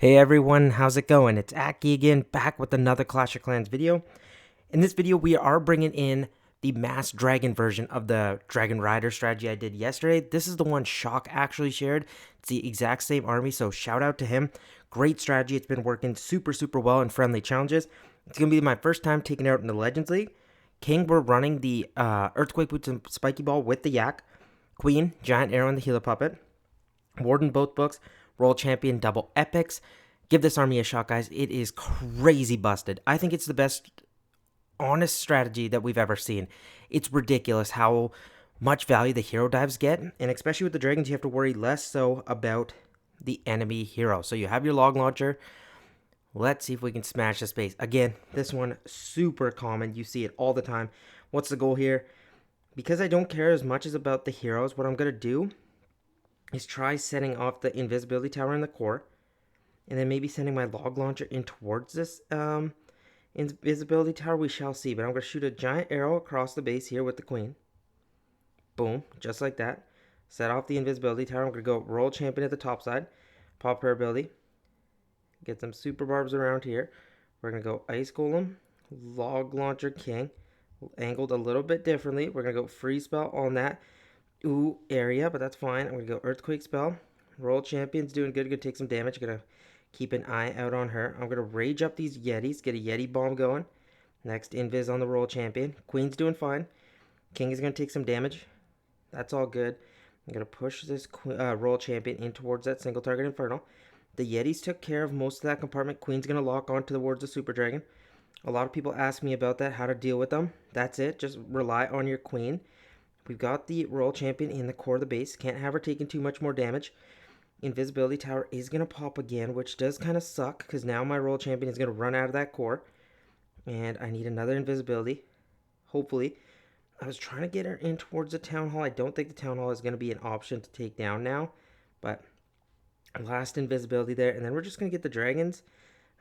Hey everyone, how's it going? It's Aki again, back with another Clash of Clans video. In this video, we are bringing in the Mass Dragon version of the Dragon Rider strategy I did yesterday. This is the one Shock actually shared. It's the exact same army, so shout out to him. Great strategy. It's been working super well in friendly challenges. It's going to be my first time taking it out in the Legends League. King, we're running the Earthquake Boots and Spiky Ball with the Yak. Queen, Giant Arrow and the Healer Puppet. Warden both books. World Champion double epics. Give this army a shot, guys. It is crazy busted. I think it's the best honest strategy that we've ever seen. It's ridiculous how much value the hero dives get, and especially with the dragons, you have to worry less so about the enemy hero. So you have your log launcher. Let's see if we can smash this base. Again, this one super common. You see it all the time. What's the goal here? Because I don't care as much as about the heroes, what I'm going to do is try setting off the invisibility tower in the core, and then maybe sending my log launcher in towards this invisibility tower. We shall see, but I'm going to shoot a giant arrow across the base here with the queen. Boom, just like that. Set off the invisibility tower. I'm going to go roll champion at the top side, pop her ability, get some super barbs around here. We're going to go ice golem, log launcher king, angled a little bit differently. We're going to go free spell on that area, but that's fine. I'm going to go earthquake spell. Roll champion's doing good. Going to take some damage. Going to keep an eye out on her. I'm going to rage up these yetis. Get a yeti bomb going. Next invis on the roll champion. Queen's doing fine. King is going to take some damage. That's all good. I'm going to push this roll champion in towards that single target inferno. The yetis took care of most of that compartment. Queen's going to lock on towards the super dragon. A lot of people ask me about that, how to deal with them. That's it. Just rely on your queen. We've got the royal champion in the core of the base. Can't have her taking too much more damage. Invisibility tower is going to pop again, which does kind of suck because now my royal champion is going to run out of that core. And I need another invisibility. Hopefully. I was trying to get her in towards the town hall. I don't think the town hall is going to be an option to take down now. But last invisibility there. And then we're just going to get the dragons.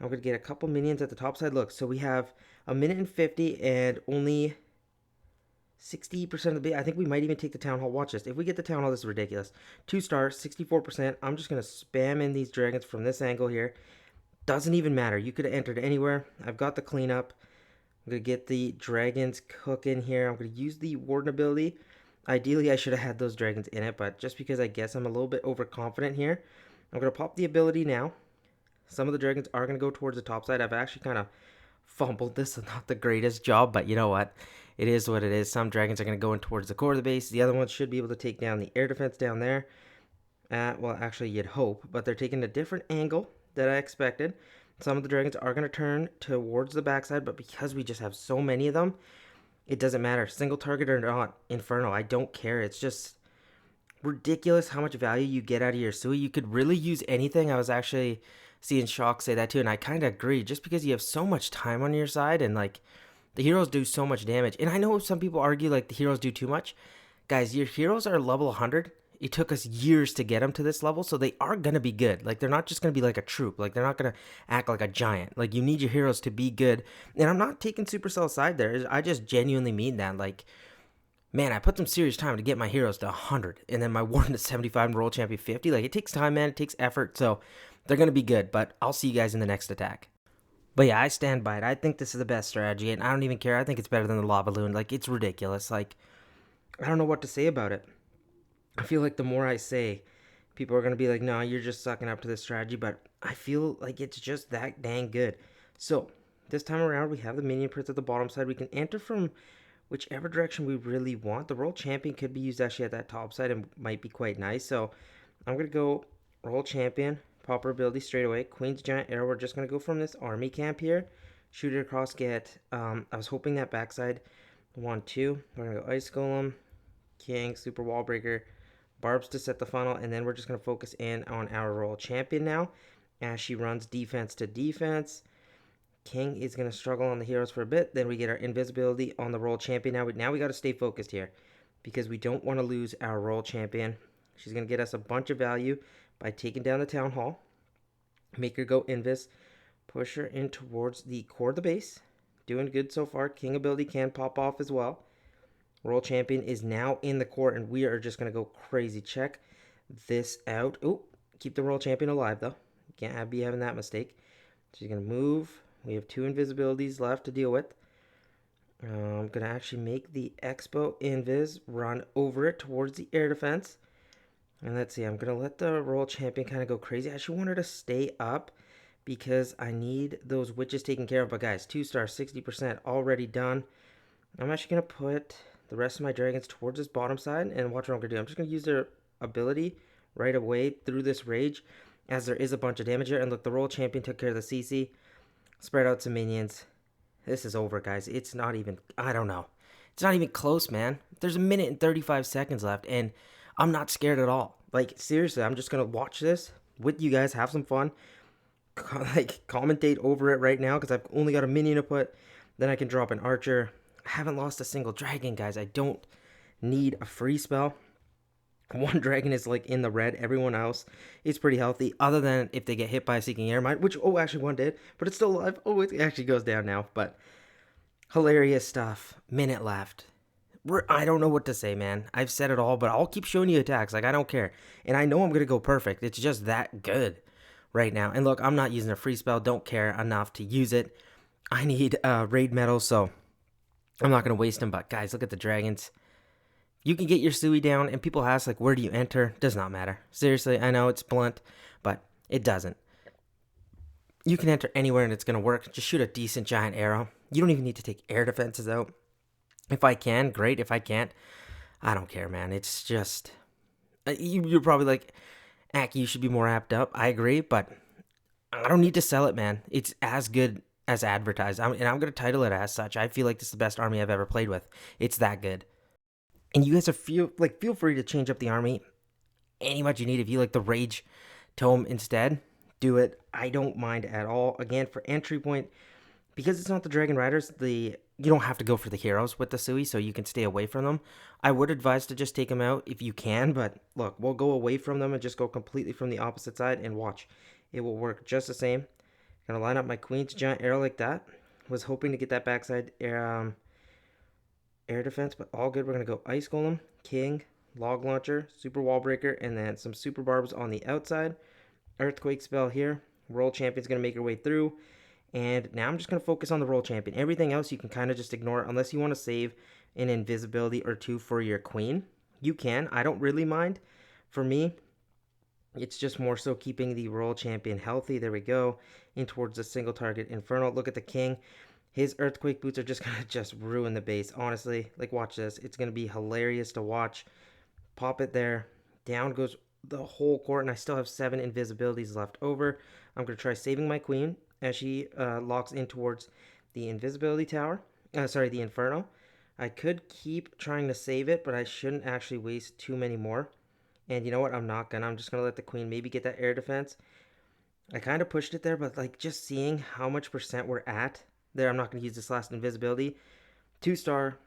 I'm going to get a couple minions at the top side. Look, so we have a minute and 50 and only 60% of the base. I think we might even take the town hall. Watch this. If we get the town hall, this is ridiculous. 2 stars, 64%. I'm just going to spam in these dragons from this angle here. Doesn't even matter. You could have entered anywhere. I've got the cleanup. I'm going to get the dragons cooking here. I'm going to use the warden ability. Ideally, I should have had those dragons in it, but just because I guess I'm a little bit overconfident here, I'm going to pop the ability now. Some of the dragons are going to go towards the top side. I've actually kind of fumbled this. Not the greatest job, but you know what? It is what it is. Some dragons are going to go in towards the core of the base. The other ones should be able to take down the air defense down there. Well, actually, you'd hope, but they're taking a different angle than I expected. Some of the dragons are going to turn towards the backside, but because we just have so many of them, it doesn't matter. Single target or not, Inferno, I don't care. It's just ridiculous how much value you get out of your Sui. You could really use anything. I was actually seeing Shock say that too, and I kind of agree. Just because you have so much time on your side and like the heroes do so much damage. And I know some people argue like the heroes do too much. Guys, your heroes are level 100. It took us years to get them to this level, so they are going to be good. Like, they're not just going to be like a troop. Like, they're not going to act like a giant. Like, you need your heroes to be good. And I'm not taking Supercell aside there. I just genuinely mean that. Like, man, I put some serious time to get my heroes to 100. And then my Warden to 75 and World Champion 50. Like, it takes time, man. It takes effort. So, they're going to be good. But I'll see you guys in the next attack. But yeah, I stand by it. I think this is the best strategy, and I don't even care. I think it's better than the lava balloon. Like, it's ridiculous. Like, I don't know what to say about it. I feel like the more I say, people are going to be like, no, you're just sucking up to this strategy, but I feel like it's just that dang good. So, this time around, we have the minion prince at the bottom side. We can enter from whichever direction we really want. The roll champion could be used actually at that top side and might be quite nice. So, I'm going to go roll champion. Pop her ability straight away. Queen's giant arrow. We're just going to go from this army camp here. Shoot it across. Get, I was hoping that backside 1-2. We're going to go ice golem. King. Super wall breaker. Barbs to set the funnel. And then we're just going to focus in on our royal champion now. As she runs defense to defense. King is going to struggle on the heroes for a bit. Then we get our invisibility on the royal champion. Now we got to stay focused here. Because we don't want to lose our royal champion. She's going to get us a bunch of value by taking down the town hall. Make her go invis. Push her in towards the core of the base. Doing good so far. King ability can pop off as well. Royal champion is now in the core, and we are just going to go crazy. Check this out. Oh, keep the royal champion alive, though. You can't be having that mistake. She's going to move. We have 2 invisibilities left to deal with. I'm going to actually make the Expo Invis run over it towards the air defense. And let's see, I'm going to let the Royal Champion kind of go crazy. I actually want her to stay up because I need those witches taken care of. But guys, 2-star, 60% already done. I'm actually going to put the rest of my dragons towards this bottom side. And watch what I'm going to do. I'm just going to use their ability right away through this rage, as there is a bunch of damage here. And look, the Royal Champion took care of the CC. Spread out some minions. This is over, guys. It's not even, I don't know. It's not even close, man. There's 1 minute and 35 seconds left, and I'm not scared at all. Like, seriously, I'm just going to watch this with you guys, have some fun, like, commentate over it right now, because I've only got a minion to put. Then I can drop an archer. I haven't lost a single dragon, guys. I don't need a free spell. 1 dragon is, like, in the red. Everyone else is pretty healthy, other than if they get hit by a Seeking Air Mine, which, oh, actually 1 did, but it's still alive. Oh, it actually goes down now, but hilarious stuff. Minute left. I don't know what to say, man. I've said it all, but I'll keep showing you attacks. Like, I don't care. And I know I'm going to go perfect. It's just that good right now. And look, I'm not using a free spell. Don't care enough to use it. I need raid medals, so I'm not going to waste them. But, guys, look at the dragons. You can get your Sui down, and people ask, like, where do you enter? Does not matter. Seriously, I know it's blunt, but it doesn't. You can enter anywhere, and it's going to work. Just shoot a decent giant arrow. You don't even need to take air defenses out. If I can, great. If I can't, I don't care, man. It's just, you're probably like, Aki, you should be more amped up. I agree, but I don't need to sell it, man. It's as good as advertised. And I'm going to title it as such. I feel like this is the best army I've ever played with. It's that good. And you guys are feel free to change up the army any much you need. If you like the Rage Tome instead, do it. I don't mind at all. Again, for entry point, because it's not the Dragon Riders, you don't have to go for the heroes with the Sui, so you can stay away from them. I would advise to just take them out if you can, but look, we'll go away from them and just go completely from the opposite side, and watch. It will work just the same. Gonna line up my Queen's Giant Arrow like that. Was hoping to get that backside air defense, but all good. We're going to go Ice Golem, King, Log Launcher, Super Wall Breaker, and then some Super Barbs on the outside. Earthquake spell here. Royal Champion's going to make her way through. And now I'm just going to focus on the Royal Champion. Everything else you can kind of just ignore unless you want to save an invisibility or 2 for your Queen. You can. I don't really mind. For me, it's just more so keeping the Royal Champion healthy. There we go. In towards a single target Inferno. Look at the King. His Earthquake boots are just going to just ruin the base. Honestly, like, watch this. It's going to be hilarious to watch. Pop it there. Down goes the whole court, and I still have 7 invisibilities left over. I'm going to try saving my Queen as she locks in towards the invisibility tower. The Inferno. I could keep trying to save it, but I shouldn't actually waste too many more. And you know what? I'm not going to. I'm just going to let the Queen maybe get that air defense. I kind of pushed it there, but, like, just seeing how much percent we're at there, I'm not going to use this last invisibility. 2-star,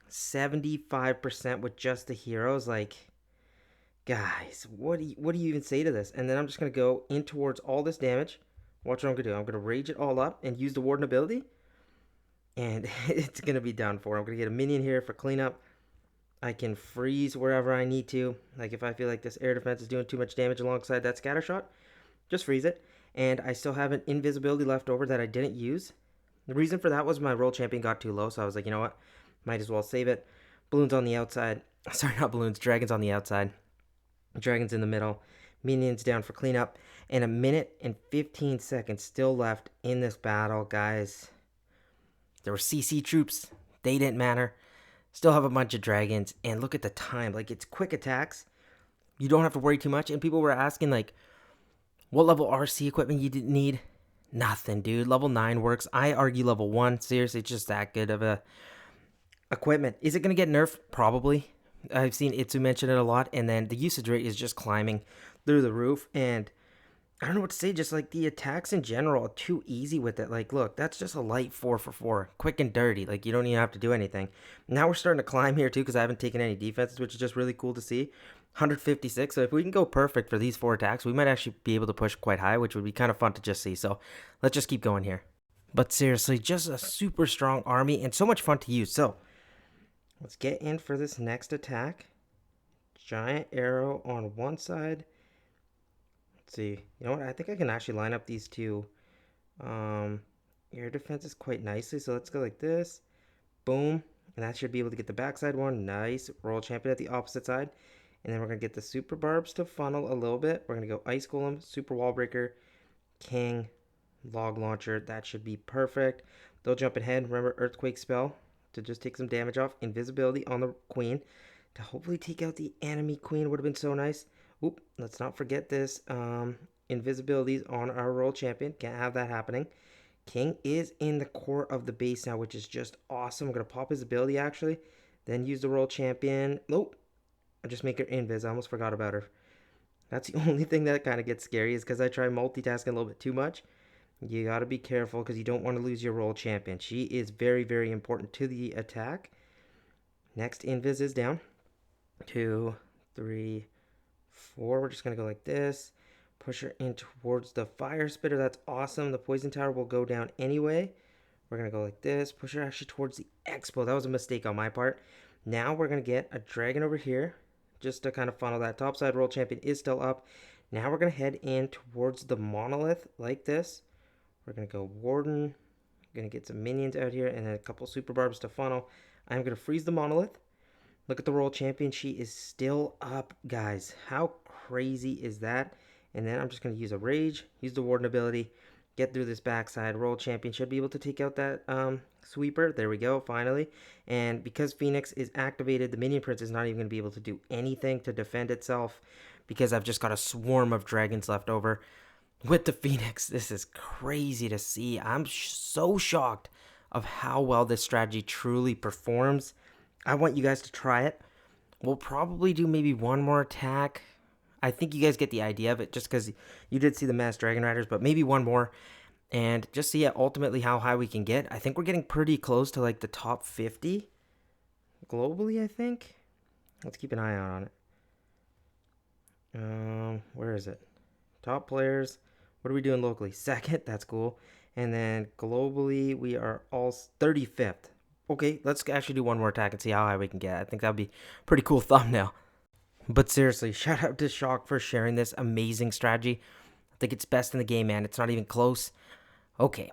75% with just the heroes. Like, guys, what do you even say to this? And then I'm just going to go in towards all this damage. Watch what I'm going to do. I'm going to rage it all up and use the Warden ability. And it's going to be done for. I'm going to get a minion here for cleanup. I can freeze wherever I need to. Like, if I feel like this air defense is doing too much damage alongside that scatter shot, just freeze it. And I still have an invisibility left over that I didn't use. The reason for that was my Royal Champion got too low, so I was like, you know what? Might as well save it. Balloons on the outside. Sorry, not balloons. Dragons on the outside. Dragons in the middle. Minions down for cleanup. And 1 minute and 15 seconds still left in this battle, guys. There were CC troops. They didn't matter. Still have a bunch of dragons. And look at the time. Like, it's quick attacks. You don't have to worry too much. And people were asking, like, what level RC equipment you didn't need. Nothing, dude. Level 9 works. I argue level 1. Seriously, it's just that good of a equipment. Is it going to get nerfed? Probably. I've seen Itsu mention it a lot. And then the usage rate is just climbing through the roof. And I don't know what to say. Just like the attacks in general are too easy with it. Like, look, that's just a light 4 for 4. Quick and dirty. Like, you don't even have to do anything. Now we're starting to climb here too because I haven't taken any defenses, which is just really cool to see. 156. So if we can go perfect for these 4 attacks, we might actually be able to push quite high, which would be kind of fun to just see. So let's just keep going here. But seriously, just a super strong army and so much fun to use. So let's get in for this next attack. Giant arrow on one side. Let's see. You know what? I think I can actually line up these two air defenses quite nicely. So let's go like this. Boom. And that should be able to get the backside one. Nice. Royal Champion at the opposite side. And then we're going to get the Super Barbs to funnel a little bit. We're going to go Ice Golem, Super Wall Breaker, King, Log Launcher. That should be perfect. They'll jump ahead. Remember, Earthquake Spell to just take some damage off. Invisibility on the Queen to hopefully take out the enemy Queen. Would have been so nice. Oop, let's not forget this. Invisibilities on our Royal Champion. Can't have that happening. King is in the core of the base now, which is just awesome. I'm going to pop his ability, actually. Then use the Royal Champion. Nope. I just make her invis. I almost forgot about her. That's the only thing that kind of gets scary is because I try multitasking a little bit too much. You got to be careful because you don't want to lose your Royal Champion. She is very, very important to the attack. Next invis is down. 2, 3, 4. We're just going to go like this. Push her in towards the Fire Spitter. That's awesome. The Poison Tower will go down anyway. We're going to go like this. Push her actually towards the Expo. That was a mistake on my part. Now we're going to get a Dragon over here just to kind of funnel that. Topside Royal Champion is still up. Now we're going to head in towards the Monolith like this. We're going to go Warden. Going to get some minions out here and then a couple Super Barbs to funnel. I'm going to freeze the Monolith. Look at the Royal Champion. She is still up, guys. How crazy is that? And then I'm just going to use a Rage, use the Warden ability, get through this backside. Royal Champion should be able to take out that sweeper. There we go, finally. And because Phoenix is activated, the Minion Prince is not even going to be able to do anything to defend itself because I've just got a swarm of dragons left over. With the Phoenix, this is crazy to see. I'm so shocked of how well this strategy truly performs. I want you guys to try it. We'll probably do maybe one more attack. I think you guys get the idea of it just because you did see the Mass Dragon Riders, but maybe one more. And just see ultimately how high we can get. I think we're getting pretty close to like the top 50 globally, I think. Let's keep an eye out on it. Where is it? Top players. What are we doing locally? Second. That's cool. And then globally, we are all 35th. Okay, let's actually do one more attack and see how high we can get. I think that would be a pretty cool thumbnail. But seriously, shout out to Shock for sharing this amazing strategy. I think it's best in the game, man. It's not even close. Okay,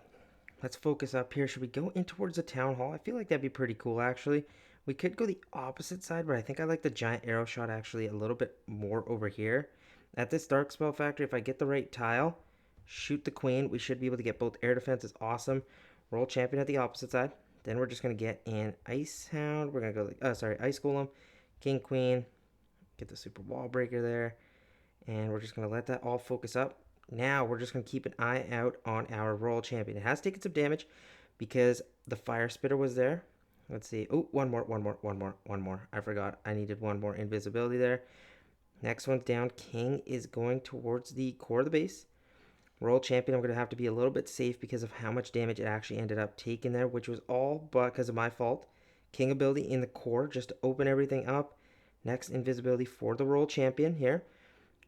let's focus up here. Should we go in towards the Town Hall? I feel like that'd be pretty cool, actually. We could go the opposite side, but I think I like the Giant Arrow Shot actually a little bit more over here. At this Dark Spell Factory, if I get the right tile, shoot the Queen, we should be able to get both air defense. Is awesome. Royal Champion at the opposite side. Then we're just going to get an Ice Hound. We're going to go, Ice Golem, King, Queen. Get the Super Wall Breaker there. And we're just going to let that all focus up. Now we're just going to keep an eye out on our Royal Champion. It has taken some damage because the Fire Spitter was there. Let's see. Oh, one more. I forgot. I needed one more invisibility there. Next one's down. King is going towards the core of the base. Royal Champion, I'm going to have to be a little bit safe because of how much damage it actually ended up taking there, which was all but because of my fault. King ability in the core just to open everything up. Next, invisibility for the Royal Champion here.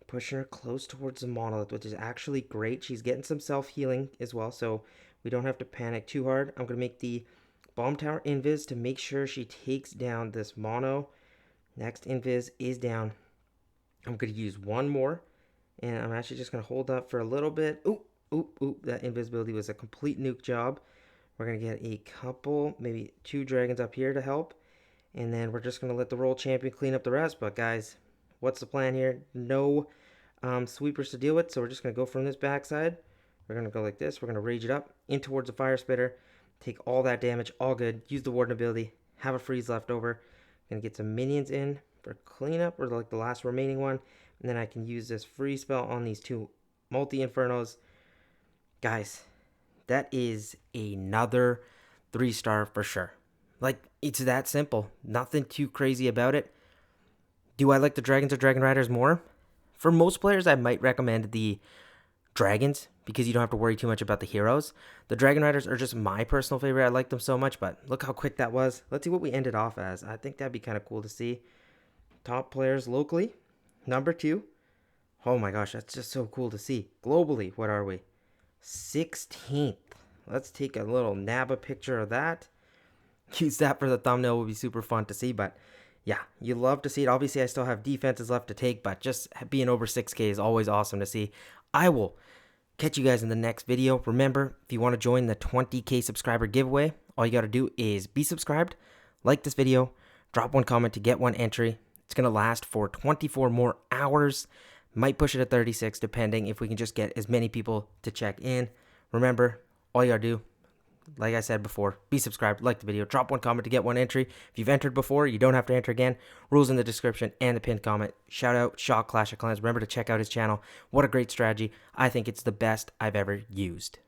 Pushing her close towards the Monolith, which is actually great. She's getting some self-healing as well, so we don't have to panic too hard. I'm going to make the Bomb Tower invis to make sure she takes down this Mono. Next invis is down. I'm going to use one more. And I'm actually just going to hold up for a little bit. Oop. That invisibility was a complete nuke job. We're going to get a couple, maybe 2 dragons up here to help. And then we're just going to let the Royal Champion clean up the rest. But guys, what's the plan here? No sweepers to deal with. So we're just going to go from this backside. We're going to go like this. We're going to rage it up in towards the Fire Spitter. Take all that damage. All good. Use the Warden ability. Have a freeze left over. Going to get some minions in for cleanup. Or like the last remaining one. And then I can use this free spell on these 2 multi-infernos. Guys, that is another 3-star for sure. Like, it's that simple. Nothing too crazy about it. Do I like the Dragons or Dragon Riders more? For most players, I might recommend the Dragons because you don't have to worry too much about the heroes. The Dragon Riders are just my personal favorite. I like them so much, but look how quick that was. Let's see what we ended off as. I think that'd be kind of cool to see. Top players locally. Number 2. Oh my gosh, that's just so cool to see. Globally, what are we? 16th. Let's take a little nab picture of that. Use that for the thumbnail. Will be super fun to see. But yeah, you love to see it. Obviously, I still have defenses left to take, but just being over 6K is always awesome to see. I will catch you guys in the next video. Remember, if you want to join the 20K subscriber giveaway, all you got to do is be subscribed, like this video, drop one comment to get one entry. It's going to last for 24 more hours. Might push it to 36 depending if we can just get as many people to check in. Remember, all you got to do, like I said before, be subscribed, like the video, drop one comment to get one entry. If you've entered before, you don't have to enter again. Rules in the description and the pinned comment. Shout out Shaw Clash of Clans. Remember to check out his channel. What a great strategy. I think it's the best I've ever used.